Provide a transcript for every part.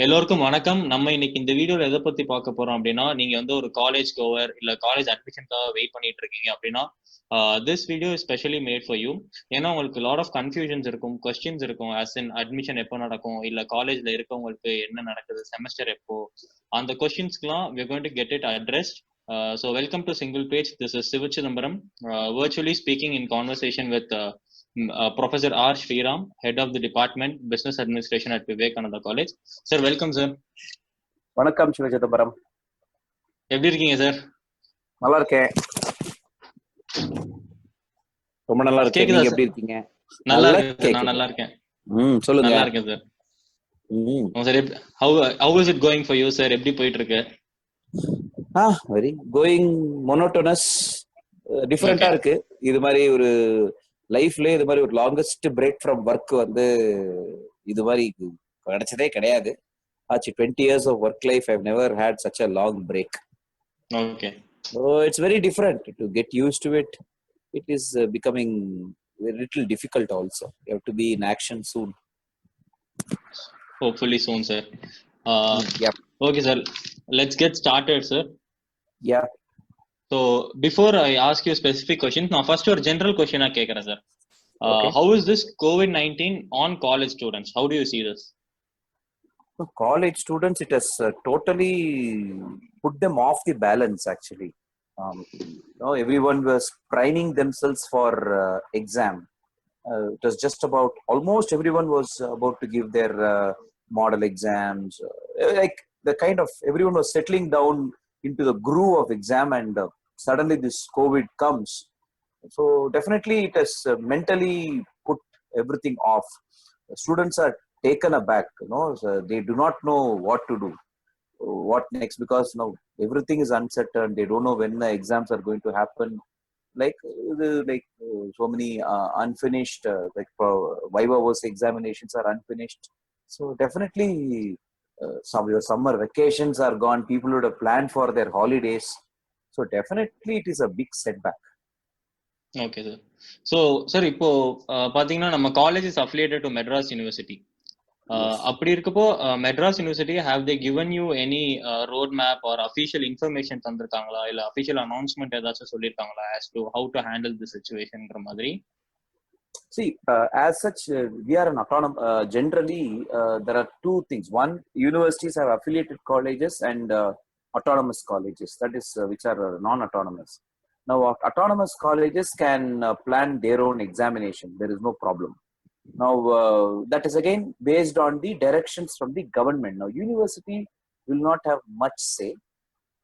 எல்லோருக்கும் வணக்கம். நம்ம இன்னைக்கு இந்த வீடியோல எதை பத்தி பார்க்க போறோம் அப்படின்னா, நீங்க வந்து ஒரு காலேஜ் கோவர் இல்ல காலேஜ் அட்மிஷனுக்காக வெயிட் பண்ணிட்டு இருக்கீங்க அப்படின்னா, this video is specially made for you. ஏன்னா உங்களுக்கு லாட் ஆஃப் கன்ஃபியூஷன்ஸ் இருக்கும், கொஸ்டின்ஸ் இருக்கும். ஆஸ் இன் அட்மிஷன் எப்போ நடக்கும், இல்ல காலேஜ்ல இருக்கவங்களுக்கு என்ன நடக்குது, செமஸ்டர் எப்போ, அந்த கொஸ்டின்ஸ்க்குலாம் we are going to get it addressed. So welcome to Single Page. This is Sivachidambaram, virtually speaking in conversation with Professor R. Sriram, Head of the Department, Business Administration at Vivekananda College. Sir, welcome, sir. வணக்கம் சிவச்சிதம்பரம். எப்படி இருக்கீங்க sir? நல்லா இருக்கேன், ரொம்ப நல்லா இருக்கேன். நீங்க எப்படி இருக்கீங்க? நல்லா இருக்கேன், நான் நல்லா இருக்கேன். சொல்லுங்க. நல்லா இருக்கேன் sir. Sir, how is it going for you, sir? எப்படி போயிட்டு இருக்கு? வெரி கோயிங் மோனோட்டோனஸ், டிஃபரெண்டா இருக்கு. இது மாதிரி ஒரு லைஃப்ல இது மாதிரி ஒரு லாங்கஸ்ட் பிரேக் ஃப்ரம் ஒர்க் வந்து இது மாதிரி கிடைச்சதே கிடையாது. ஆச்சு 20 years of work life. I've never had such a long break. Okay. So it's very different to get used to it. It is becoming a little difficult also. You have to be in action soon. Hopefully soon, sir. Yeah. Okay, sir. Let's get started, sir. Yeah. So before I ask you specific questions, now first your general question I கேக்குறேன், sir. Okay. How is this COVID-19 on college students? How do you see this? For college students, it has totally put them off the balance, actually. Everyone was priming themselves for exam. It was just about, almost everyone was about to give their model exams. Like the kind of, everyone was settling down into the groove of exam, and suddenly this COVID comes. So definitely it has mentally put everything off. Students are taken aback, so they do not know what to do, what next, because now everything is uncertain. They don't know when the exams are going to happen. So many unfinished, Viva examinations are unfinished. So definitely your summer vacations are gone. People would have planned for their holidays. So definitely it is a big setback. Okay, sir. So sir, இப்போ பாத்தீங்கன்னா நம்ம college is affiliated to Madras university. அப்படி இருக்கப்போ Madras university have they given you any road map or official information தந்திருக்காங்களா, இல்ல official announcement ஏதாச்சும் சொல்லியிருக்காங்களா as to how to handle the situationன்ற மாதிரி? See, as such, we are an autonomous. Generally, there are two things. One, universities have affiliated colleges and autonomous colleges. That is, which are non-autonomous. Now, autonomous colleges can plan their own examination. There is no problem. Now, that is again based on the directions from the government. Now, university will not have much say.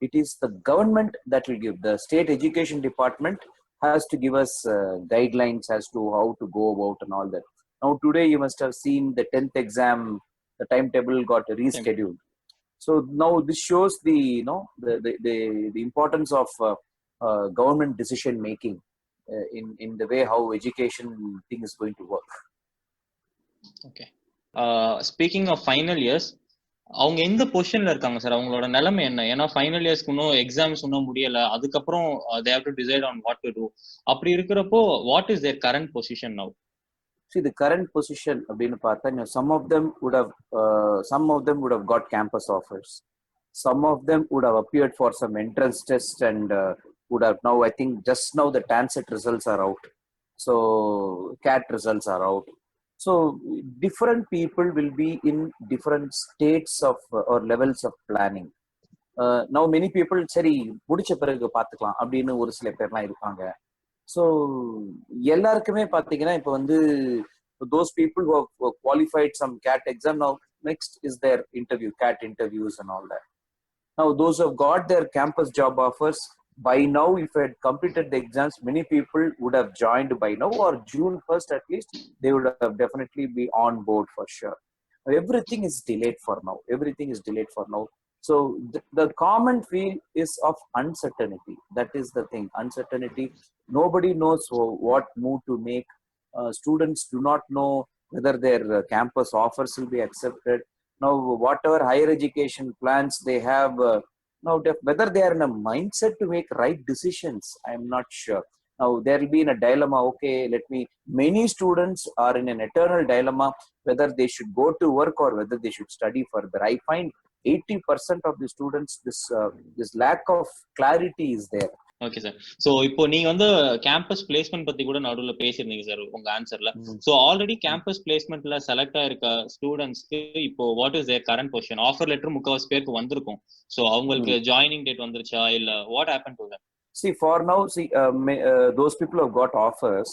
It is the government that will give. The state education department has to give us guidelines as to how to go about and all that. Now, today you must have seen the 10th exam, the timetable got rescheduled. So now this shows the the importance of government decision making in the way how education thing is going to work. Okay. Speaking of final years, அவங்க எந்த பொசிஷன்ல இருக்காங்க sir? அவங்களோட நிலைமை என்ன? ஏன்னா final இயர்ஸ்க்கு இன்னும் எக்ஸாம்ஸ் இன்னும் முடியல, அதுக்கப்புறம் they have to decide on what to do. அப்படி இருக்கிறப்போ what is their current position now? See, the current position அப்படின்னு பார்த்தா, some of them would have got campus offers. Some of them would have appeared for some entrance test and would have now, I think just now the TANSET results are out. So CAT results are out. So different people will be in different states of or levels of planning. Now many people சரி முடிச்ச பிறகு பார்த்துக்கலாம் அப்படின்னு ஒரு சில பேர்லாம் இருப்பாங்க. So எல்லாருக்குமே பார்த்தீங்கன்னா இப்போ வந்து those people who have qualified some CAT exam, now next is their interview, CAT interviews and all that. Now those who have got their campus job offers, by now if I had completed the exams, many people would have joined by now, or June 1st at least they would have definitely be on board for sure. Everything is delayed for now. So the common feel is of uncertainty. That is the thing, uncertainty. Nobody knows what move to make. Students do not know whether their campus offers will be accepted. Now whatever higher education plans they have, now whether they are in a mindset to make right decisions, I am not sure. Now there will be in a dilemma. Okay, many students are in an eternal dilemma whether they should go to work or whether they should study further. I find 80% of the students, this lack of clarity is there. Okay sir. So இப்போ நீங்க வந்து campus placement பத்தி கூட நடுவில் பேசியிருந்தீங்க sir உங்க ஆன்சர்ல. So already campus பிளேஸ்மெண்ட்ல செலக்ட் ஆயிருக்க ஸ்டூடெண்ட்ஸ்க்கு இப்போ what is their current position? Offer letter முக்கால்வாசி பேருக்கு வந்திருக்கும். ஸோ அவங்களுக்கு ஜாயினிங் டேட் வந்துருச்சா இல்ல what happen to them? See, for now, those people who have got offers,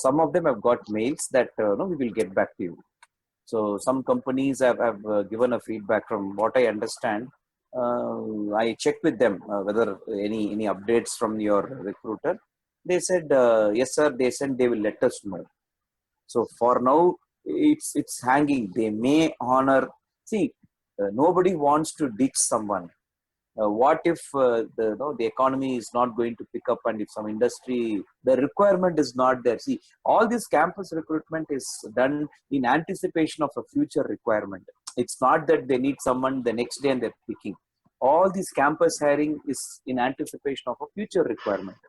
some of them have got mails that no, we will get back to you. So some companies have given a feedback. From what I understand, I checked with them whether any updates from your recruiter. They said yes sir, they said they will let us know. So for now it's hanging. They may honor. See, nobody wants to ditch someone. What if the economy is not going to pick up, and if some industry, the requirement is not there? See, all this campus recruitment is done in anticipation of a future requirement. It's not that they need someone the next day and they're picking. All this campus hiring is in anticipation of a future requirement.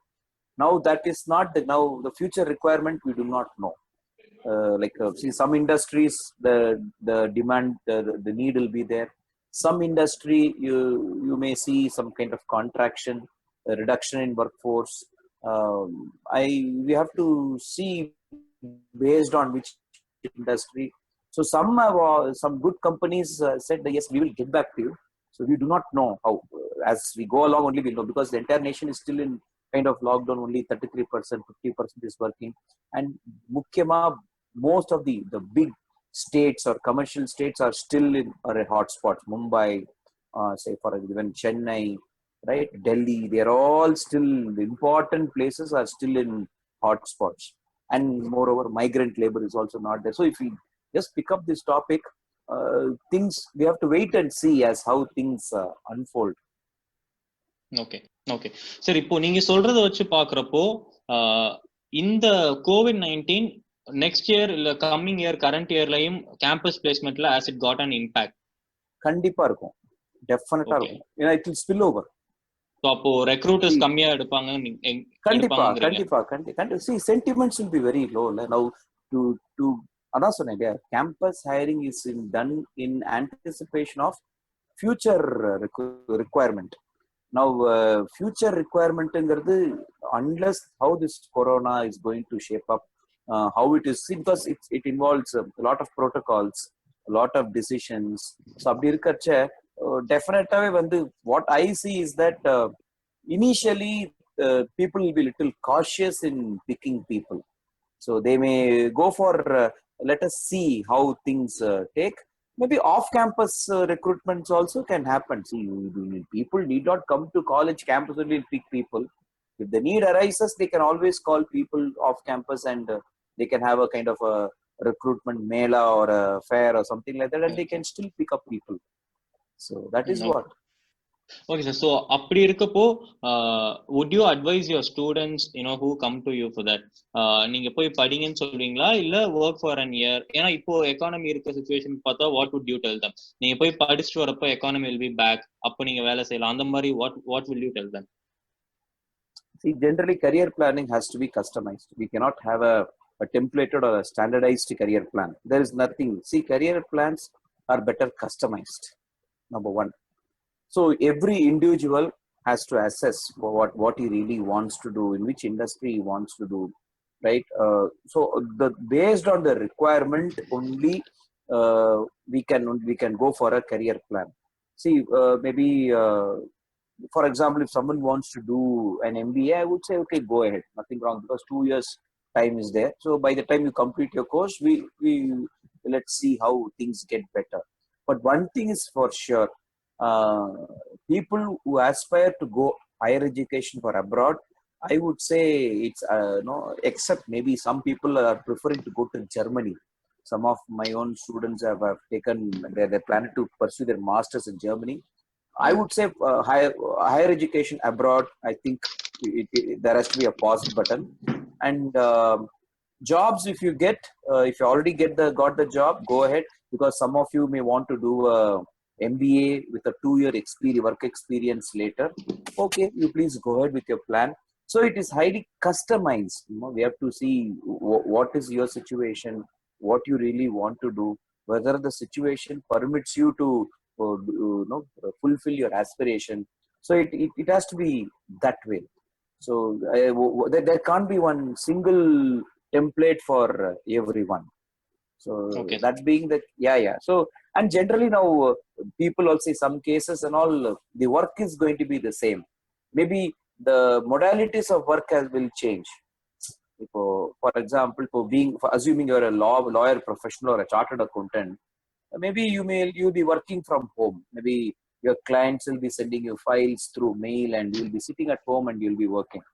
Now that is not the future requirement, we do not know. See, some industries, the demand, the need will be there. Some industry, you may see some kind of contraction, a reduction in workforce. We have to see based on which industry. So some good companies said that, yes, we will get back to you. So we do not know how. As we go along, only we'll know, because the entire nation is still in kind of lockdown. Only 33%, 50% is working, and Mukyama, most of the big states or commercial states are still are a hotspot. Mumbai, say for even Chennai, right? Delhi, they are all still, the important places are still in hotspots. And moreover, migrant labor is also not there. So if we just pick up this topic, things, we have to wait and see as how things unfold. Okay okay sir. இப்போ நீங்க சொல்றதை வச்சு பாக்குறப்போ இந்த COVID-19 next year இல்ல coming year current இயர்லயும் campus பிளேஸ்மெண்ட்ல as it got an impact கண்டிப்பா இருக்கும், டெஃபினட்டா இருக்கும். ஏன்னா it will spill over. So அப்போ ரெக்ரூட்டர்ஸ் கம்மியா எடுப்பாங்க. கண்டிப்பா. See, sentiments will be very low. Now to அதான் சொன்னேன், campus hiring is done in anticipation of future requirement. Now future requirement ங்கிறது, unless how this corona is going to shape up, how it is, because it involves a lot of protocols, a lot of decisions. So அப்படி இருக்கச்ச definitely வந்து what I see is that initially people will be little cautious in picking people. So they may go for let us see how things take. Maybe off-campus recruitments also can happen. See, people need not come to college campus only to pick people. If the need arises, they can always call people off-campus, and they can have a kind of a recruitment mela or a fair or something like that, and they can still pick up people. So that is what. Okay sir. So அப்படி இருக்கப்போ would you advise your students who come to you for that, நீங்க போய் படிங்கன்னு சொல்வீங்களா இல்ல work for an year? ஏன்னா இப்போ economy இருக்க situation பார்த்தா what would you tell them? நீங்க போய் படிச்சுட்டு வரப்போ economy will be back, அப்போ நீங்க வேலை செய்யலாம், அந்த மாதிரி what will you tell them? See, generally career planning has to be customized. We cannot have a templated or a standardized career plan. There is nothing. See, career plans are better customized, number one. So every individual has to assess what he really wants to do, in which industry he wants to do, right? So based on the requirement only, we can go for a career plan. See, maybe for example, if someone wants to do an MBA, I would say, okay, go ahead, nothing wrong, because 2 years time is there. So by the time you complete your course, we let's see how things get better. But one thing is for sure, people who aspire to go higher education for abroad, I would say it's no, except maybe some people are preferring to go to Germany. Some of my own students have taken, they're planning to pursue their masters in Germany. I would say higher education abroad, I think there has to be a pause button. And jobs, if you already got the job, go ahead, because some of you may want to do a MBA with a 2-year work experience later. Okay, you please go ahead with your plan. So it is highly customized. We have to see what is your situation, what you really want to do, whether the situation permits you to fulfill your aspiration. So it has to be that way. So there can't be one single template for everyone. So Okay. that being that, yeah. So, and generally now people also, some cases and all, the work is going to be the same. Maybe the modalities of work will change. For example, for assuming you're a lawyer professional or a chartered accountant, maybe you'll be working from home. Maybe your clients will be sending you files through mail, and you'll be sitting at home and you'll be working.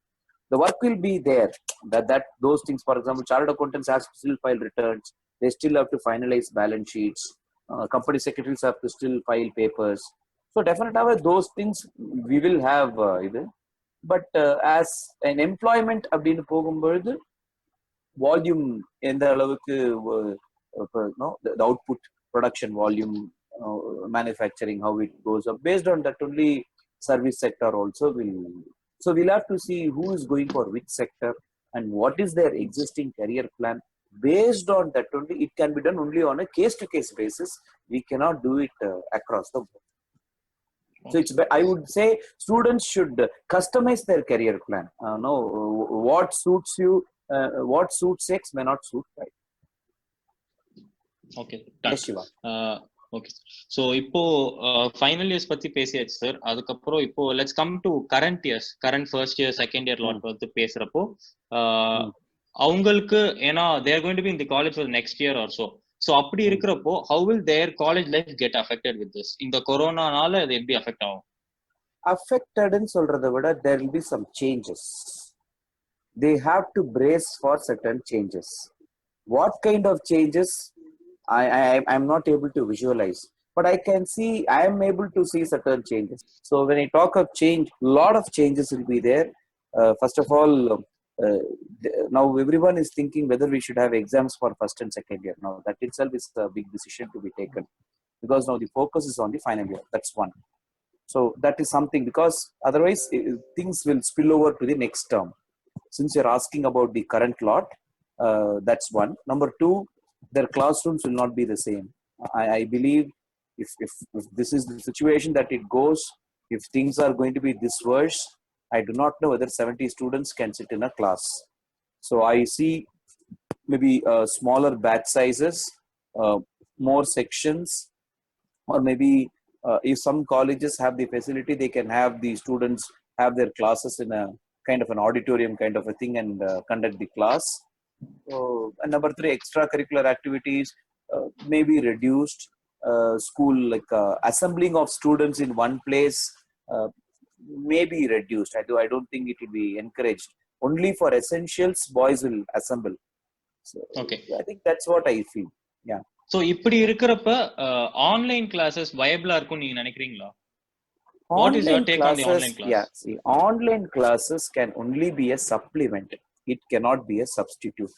The work will be there. That those things, for example, chartered accountants have to still file returns. They still have to finalize balance sheets. Company secretaries have to still file papers. So definitely those things we will have either. But as an employment அப்படின்னு போகும்பொழுது volume எந்த அளவுக்கு the output production volume, manufacturing, how it goes up, based on that only service sector also will. So we'll have to see who is going for which sector and what is their existing career plan. Based on that only, it can be done only on a case-to-case basis. We cannot do it across the board. So I would say students should customize their career plan. What suits you, what suits X may not suit Y. Okay. Yes, Shiva. Okay. So இப்போ final years பத்தி பேசியாச்சு sir. அதுக்கப்புறம் இப்போ let's come to current years, current first year second year lot வந்து பேசுறப்போ அவங்களுக்கு, ஏன்னா they're going to be in the college for next year or so. So அப்படி இருக்கிறப்போ how will their college life get affected with this? இந்த கொரோனானால அது எப்படி அஃபெக்ட் ஆகும்? அஃபெக்டட்னு சொல்றதை விட there will be some changes. They have to brace for certain changes. What kind of changes? I'm not able to visualize, but I can see, I am able to see certain changes. So when I talk of change, a lot of changes will be there. First of all, now everyone is thinking whether we should have exams for first and second year. Now that itself is a big decision to be taken, because now the focus is on the final year. That's one. So that is something, because otherwise things will spill over to the next term. Since you're asking about the current lot, that's one. Number two, their classrooms will not be the same. I believe if this is the situation that it goes, if things are going to be this worse, I do not know whether 70 students can sit in a class. So I see maybe smaller batch sizes, more sections, or maybe if some colleges have the facility, they can have the students have their classes in a kind of an auditorium kind of a thing and conduct the class. And number three, extracurricular activities may be reduced. School, like assembling of students in one place, may be reduced. I don't think it will be encouraged. Only for essentials, boys will assemble. So okay, I think that's what I feel. Yeah. So இப்படி இருக்கிறப்ப online classes வயபிளா இருக்கும் நீங்க நினைக்கிறீங்களா? What is your take on the online class? Yeah, see, online classes can only be a supplement. It cannot be a substitute.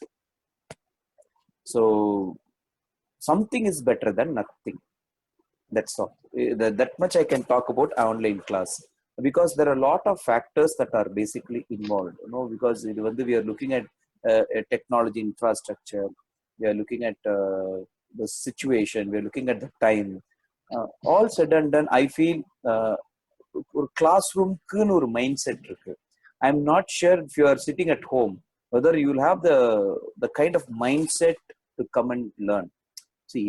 So something is better than nothing. That's all. That much I can talk about online class, because there are a lot of factors that are basically involved. Because we are looking at a technology infrastructure, we are looking at the situation, we are looking at the time. All said and done, I feel ஒரு கிளாஸ்ரூம்க்குன்னு ஒரு mind set இருக்கு. I'm not sure if you are sitting at home whether you will have the kind of mindset to come and learn. See,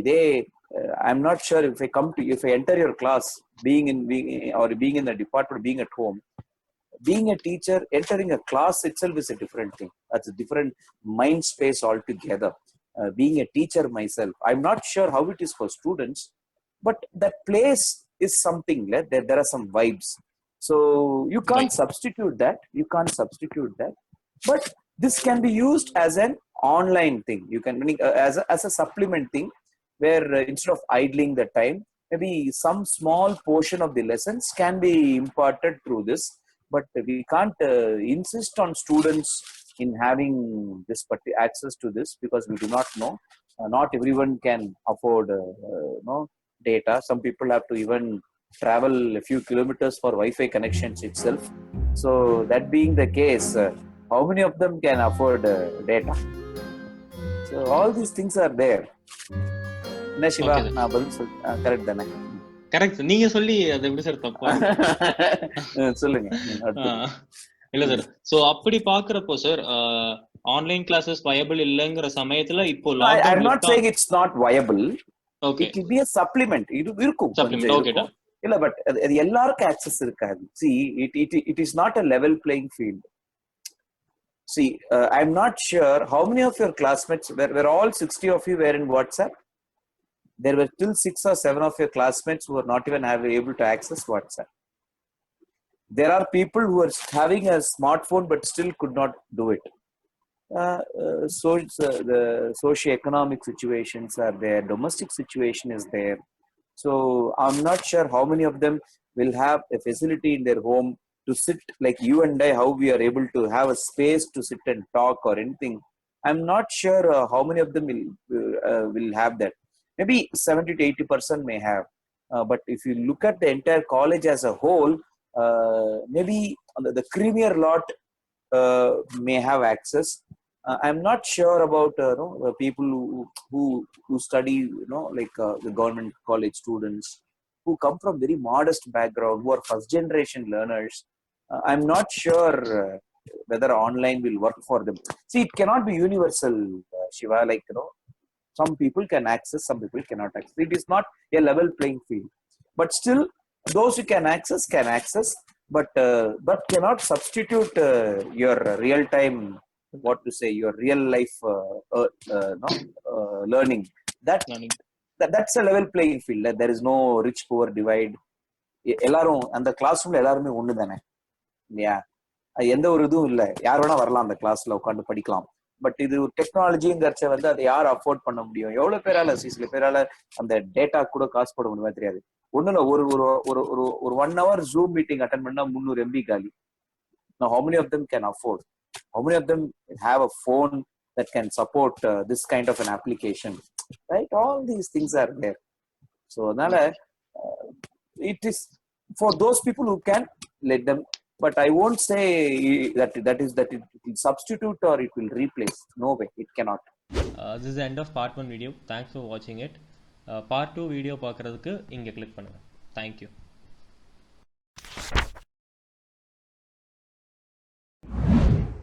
I'm not sure if I enter your class being in the department, being at home, being a teacher, entering a class itself is a different thing. That's a different mind space altogether. Being a teacher myself, I'm not sure how it is for students, but that place is something like that. There are some vibes. So you can't substitute that. But this can be used as an online thing. You can as a supplement thing, where instead of idling the time, maybe some small portion of the lessons can be imparted through this. But we can't insist on students in having this access to this, because we do not know. Not everyone can afford data. Some people have to even travel a few kilometers for Wi-Fi connections itself. So that being the case, how many of them can afford data? So all these things are there. என்ன Siva, okay sir. நான் பதில் சொல் correct தானே? Correct. நீங்க சொல்லி அது எப்படி sir தப்பா சொல்லுங்க. இல்ல சார். சோ அப்படி பாக்குறப்போ சார் ஆன்லைன் கிளாஸஸ் வயபிள் இல்லங்கிற சமயத்துல இப்போ I am lockdown not saying it's not viable. Okay It will be a supplement. இது இருக்கும், சப்ளிமெண்ட். கொஞ்சம் ஓகே இருக்கும். இல்ல பட் அது எல்லாருக்கும் ஆக்சஸ் இருக்காது. See, it is not a level playing field. See, I'm not sure how many of your classmates were all 60 of you were in WhatsApp. There were still 6 or 7 of your classmates who were not even able to access WhatsApp. There are people who are having a smartphone but still could not do it. So the socio-economic situations are there, domestic situation is there. So I'm not sure how many of them will have a facility in their home to sit like you and I, how we are able to have a space to sit and talk or anything. I'm not sure how many of them will have that. Maybe 70 to 80% may have. But if you look at the entire college as a whole, maybe the creamier lot may have access. I'm not sure about people who study, like the government college students who come from very modest background, who are first generation learners. I'm not sure whether online will work for them. See, it cannot be universal, Shiva. Like some people can access, some people cannot access. It is not a level playing field. But still, those who can access, but cannot substitute your real time, what to say, your real life learning. That's a level playing field. There is no rich poor divide. எல்லாரும் அந்த class ரூம்ல எல்லாருமே ஒண்ணு தானே இல்லையா? எந்த ஒரு இதுவும் இல்லை, யார் வேணா வரலாம் அந்த கிளாஸ்ல உட்காந்து படிக்கலாம். பட் இது டெக்னாலஜிங்கிறச்ச வந்து அதை யார் அஃபோர்ட் பண்ண முடியும்? எவ்வளவு பேரால, சில பேரால அந்த டேட்டா கூட காசு போட முடியுமா தெரியாது. ஒண்ணுல ஒரு ஒரு ஒரு 1 hour ஜூம் மீட்டிங் அட்டன் பண்ணா 300 MB காலி. Now how many of them can afford? How many of them have a phone that can support this kind of an application? Right? All these things are there. So adala it is for those people who can, let them. But I won't say that it will substitute or it will replace. No way, it cannot. This is the end of part 1 video. Thanks for watching it. Part 2 video பார்க்கிறதுக்கு இங்க click பண்ணுங்க. Thank you.